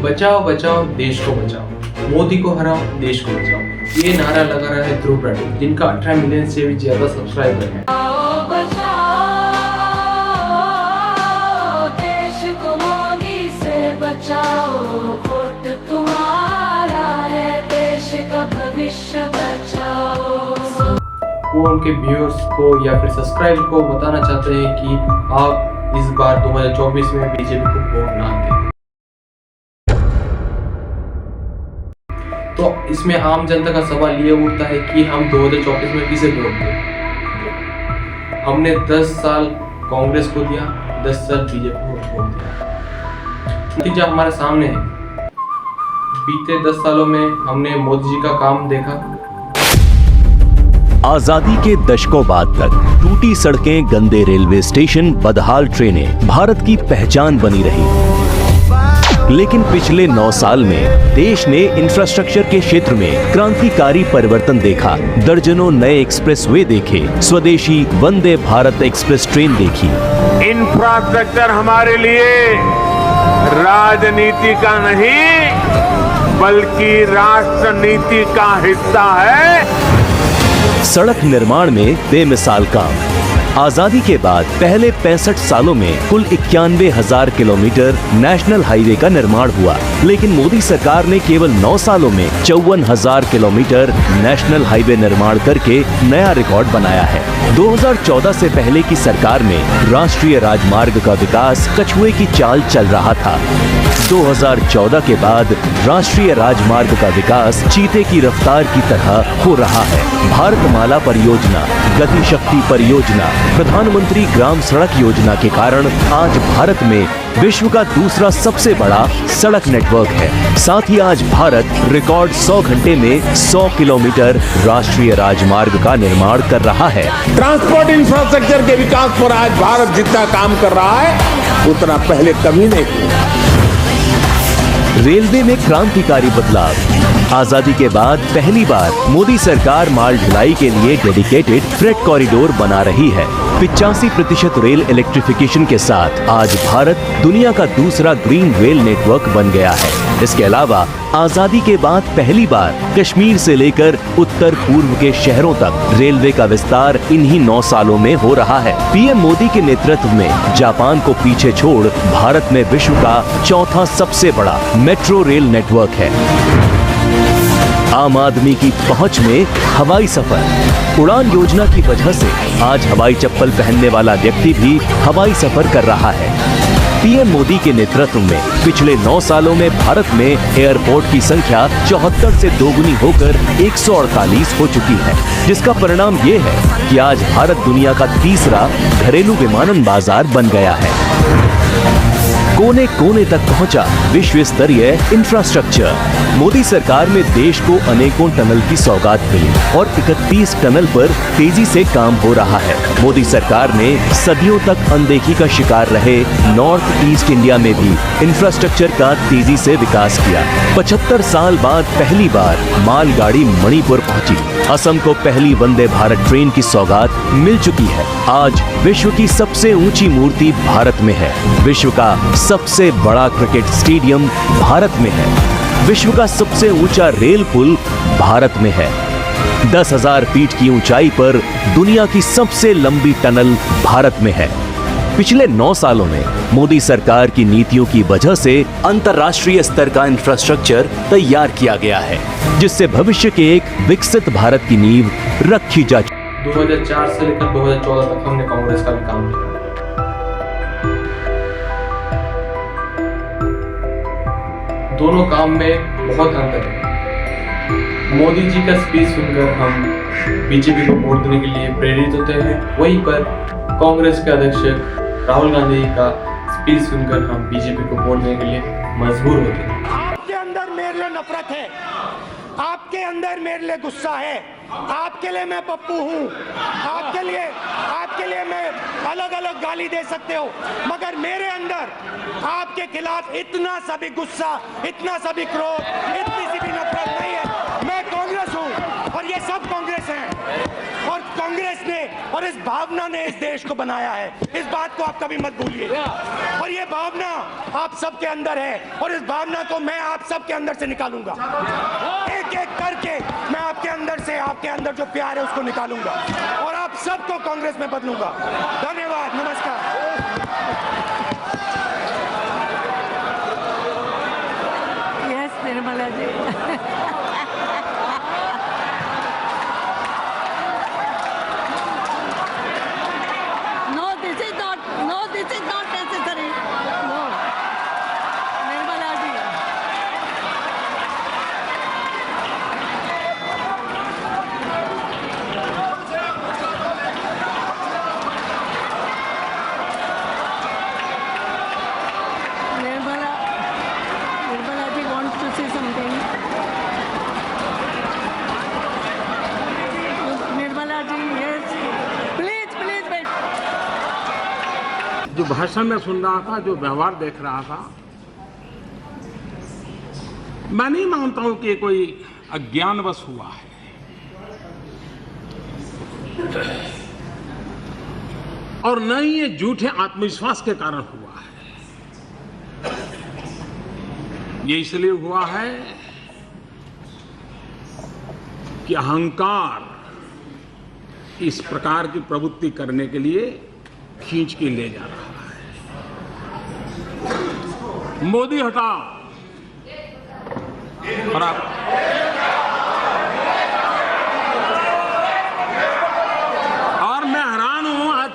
बचाओ बचाओ देश को बचाओ, मोदी को हराओ देश को बचाओ, ये नारा लगा रहा है ध्रुव राठी, जिनका 18 मिलियन से भी ज्यादा सब्सक्राइबर है। देश को मोदी से बचाओ, वोट तुम्हारा है, देश का भविष्य बचाओ। वो उनके व्यूअर्स को या फिर सब्सक्राइबर को बताना चाहते हैं कि आप इस बार 2024 में बीजेपी को वोट ना दें। तो इसमें आम जनता का सवाल ये उठता है कि हम 2024 में किसे वोट दें। हमने 10 साल कांग्रेस को दिया, 10 साल बीजेपी को वोट दिया। नतीजा हमारे सामने है। बीते 10 सालों में हमने मोदी जी का काम देखा। आजादी के दशकों बाद तक टूटी सड़कें, गंदे रेलवे स्टेशन, बदहाल ट्रेनें भारत की पहचान बनी रही। लेकिन पिछले 9 साल में देश ने इंफ्रास्ट्रक्चर के क्षेत्र में क्रांतिकारी परिवर्तन देखा। दर्जनों नए एक्सप्रेसवे देखे, स्वदेशी वंदे भारत एक्सप्रेस ट्रेन देखी। इंफ्रास्ट्रक्चर हमारे लिए राजनीति का नहीं बल्कि राष्ट्र नीति का हिस्सा है। सड़क निर्माण में बेमिसाल काम। आजादी के बाद पहले 65 सालों में कुल 91,000 किलोमीटर नेशनल हाईवे का निर्माण हुआ, लेकिन मोदी सरकार ने केवल 9 सालों में 54,000 किलोमीटर नेशनल हाईवे निर्माण करके नया रिकॉर्ड बनाया है। 2014 से पहले की सरकार में राष्ट्रीय राजमार्ग का विकास कछुए की चाल चल रहा था। 2014 के बाद राष्ट्रीय राजमार्ग का विकास चीते की रफ्तार की तरह हो रहा है। भारतमाला परियोजना, गति शक्ति परियोजना, प्रधानमंत्री ग्राम सड़क योजना के कारण आज भारत में विश्व का दूसरा सबसे बड़ा सड़क नेटवर्क है। साथ ही आज भारत रिकॉर्ड 100 घंटे में 100 किलोमीटर राष्ट्रीय राजमार्ग का निर्माण कर रहा है। ट्रांसपोर्ट इंफ्रास्ट्रक्चर के विकास पर आज भारत जितना काम कर रहा है उतना पहले कभी नहीं हुआ। रेलवे में क्रांतिकारी बदलाव। आजादी के बाद पहली बार मोदी सरकार माल ढुलाई के लिए डेडिकेटेड फ्रेट कॉरिडोर बना रही है। 85% रेल इलेक्ट्रिफिकेशन के साथ आज भारत दुनिया का दूसरा ग्रीन रेल नेटवर्क बन गया है। इसके अलावा आजादी के बाद पहली बार कश्मीर से लेकर उत्तर पूर्व के शहरों तक रेलवे का विस्तार इन्हीं 9 सालों में हो रहा है। पीएम मोदी के नेतृत्व में जापान को पीछे छोड़ भारत में विश्व का चौथा सबसे बड़ा मेट्रो रेल नेटवर्क है। आम आदमी की पहुंच में हवाई सफर। उड़ान योजना की वजह से आज हवाई चप्पल पहनने वाला व्यक्ति भी हवाई सफर कर रहा है। पीएम मोदी के नेतृत्व में पिछले 9 सालों में भारत में एयरपोर्ट की संख्या 74 से दोगुनी होकर 148 हो चुकी है, जिसका परिणाम ये है कि आज भारत दुनिया का तीसरा घरेलू विमानन बाजार बन गया है। कोने कोने तक पहुंचा विश्व स्तरीय इंफ्रास्ट्रक्चर। मोदी सरकार में देश को अनेकों टनल की सौगात मिली और 31 टनल पर तेजी से काम हो रहा है। मोदी सरकार ने सदियों तक अनदेखी का शिकार रहे नॉर्थ ईस्ट इंडिया में भी इंफ्रास्ट्रक्चर का तेजी से विकास किया। 75 साल बाद पहली बार मालगाड़ी मणिपुर पहुंची। असम को पहली वंदे भारत ट्रेन की सौगात मिल चुकी है। आज विश्व की सबसे ऊंची मूर्ति भारत में है। विश्व का सबसे बड़ा क्रिकेट स्टेडियम भारत में है। विश्व का सबसे ऊंचा रेल पुल भारत में है। 10,000 फीट की ऊंचाई पर दुनिया की सबसे लंबी टनल भारत में है। पिछले 9 सालों में मोदी सरकार की नीतियों की वजह से अंतर्राष्ट्रीय स्तर का इंफ्रास्ट्रक्चर तैयार किया गया है, जिससे भविष्य के एक विकसित भारत की नींव रखी जा चुकी है। 2004 से लेकर 2014 तक हमने कांग्रेस का भी काम किया। दोनों काम में बहुत अंतर है। मोदी जी का स्पीच सुनकर हम बीजेपी को वोट देने के लिए प्रेरित होते हैं, वहीं पर कांग्रेस के अध्यक्ष राहुल गांधी का स्पीच सुनकर हम बीजेपी को वोट देने के लिए मजबूर होते हैं। आपके अंदर मेरे लिए नफरत है, आपके अंदर मेरे लिए गुस्सा है, आपके लिए मैं पप्पू हूँ, आपके लिए मैं अलग अलग गाली दे सकते हो, मगर मेरे अंदर आपके खिलाफ इतना सा भी गुस्सा, इतना सा भी क्रोध, इतनी सी भी नफरत नहीं है। मैं कांग्रेस हूँ और ये सब कांग्रेस हैं और कांग्रेस ने और इस भावना ने इस देश को बनाया है। इस बात को आप कभी मत भूलिए। और ये भावना आप सबके अंदर है और इस भावना को मैं आप सबके अंदर से निकालूंगा। एक एक करके मैं आपके अंदर जो प्यार है उसको निकालूंगा और आप सबको कांग्रेस में बदलूंगा। धन्यवाद, नमस्कार। Yes Nirmala ji. This is not necessary. No. Nirmala ji. Nirmala ji wants to say something. Nirmala ji, yes. Please wait. जो भाषण में सुन रहा था, जो व्यवहार देख रहा था, मैं नहीं मानता हूं कि कोई अज्ञानवश हुआ है। और न ही ये झूठे आत्मविश्वास के कारण हुआ है। ये इसलिए हुआ है कि अहंकार इस प्रकार की प्रवृत्ति करने के लिए खींच के ले जा रहा है। मोदी हटाओ और आप और मैं हैरान हूं आज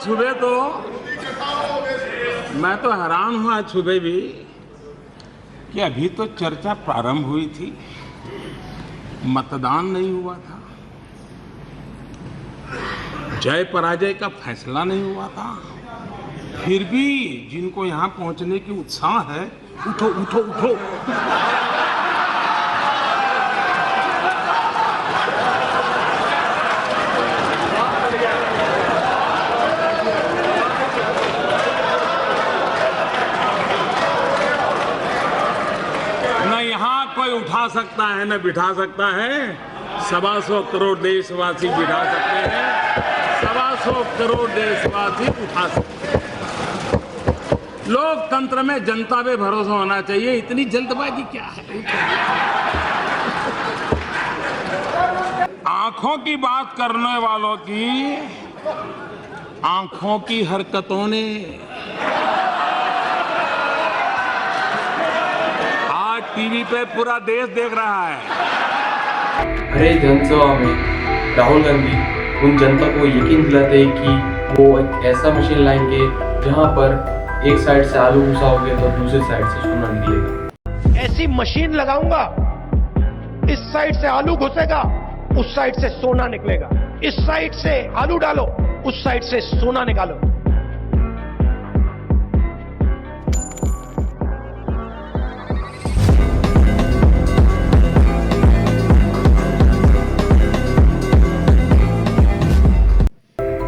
सुबह भी कि अभी तो चर्चा प्रारंभ हुई थी, मतदान नहीं हुआ था, जय पराजय का फैसला नहीं हुआ था, फिर भी जिनको यहां पहुंचने की उत्साह है, उठो उठो उठो। न यहां कोई उठा सकता है न बिठा सकता है। 125 करोड़ देशवासी बिठा सकते हैं, 125 करोड़ देशवासी उठा सकते हैं। लोकतंत्र में जनता पे भरोसा होना चाहिए, इतनी जल्दबाजी क्या है? आंखों की बात करने वालों की आंखों की हरकतों ने आज टीवी पे पूरा देश देख रहा है। हरे जनसभा में राहुल गांधी उन जनता को यकीन दिलाते हैं कि वो एक ऐसा मशीन लाएंगे जहां पर एक साइड से आलू घुसाओगे तो दूसरी साइड से सोना निकलेगा। ऐसी मशीन लगाऊंगा, इस साइड से आलू घुसेगा, उस साइड से सोना निकलेगा। इस साइड से आलू डालो, उस साइड से सोना निकालो।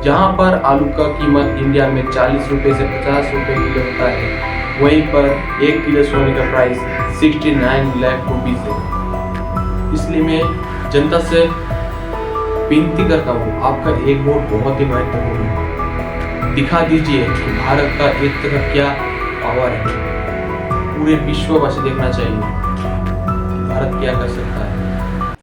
जहां पर आलू का कीमत इंडिया में 40 रुपए से 50 रुपए किलो होता है, वहीं पर 1 किलो सोने का प्राइस 69 लाख रुपीस है। इसलिए मैं जनता से विनती करता हूँ, आपका एक वोट बहुत ही महत्वपूर्ण है। दिखा दीजिए कि भारत का एक तरफ क्या पावर है। पूरे विश्ववासी देखना चाहिए कि भारत क्या कर सकता है।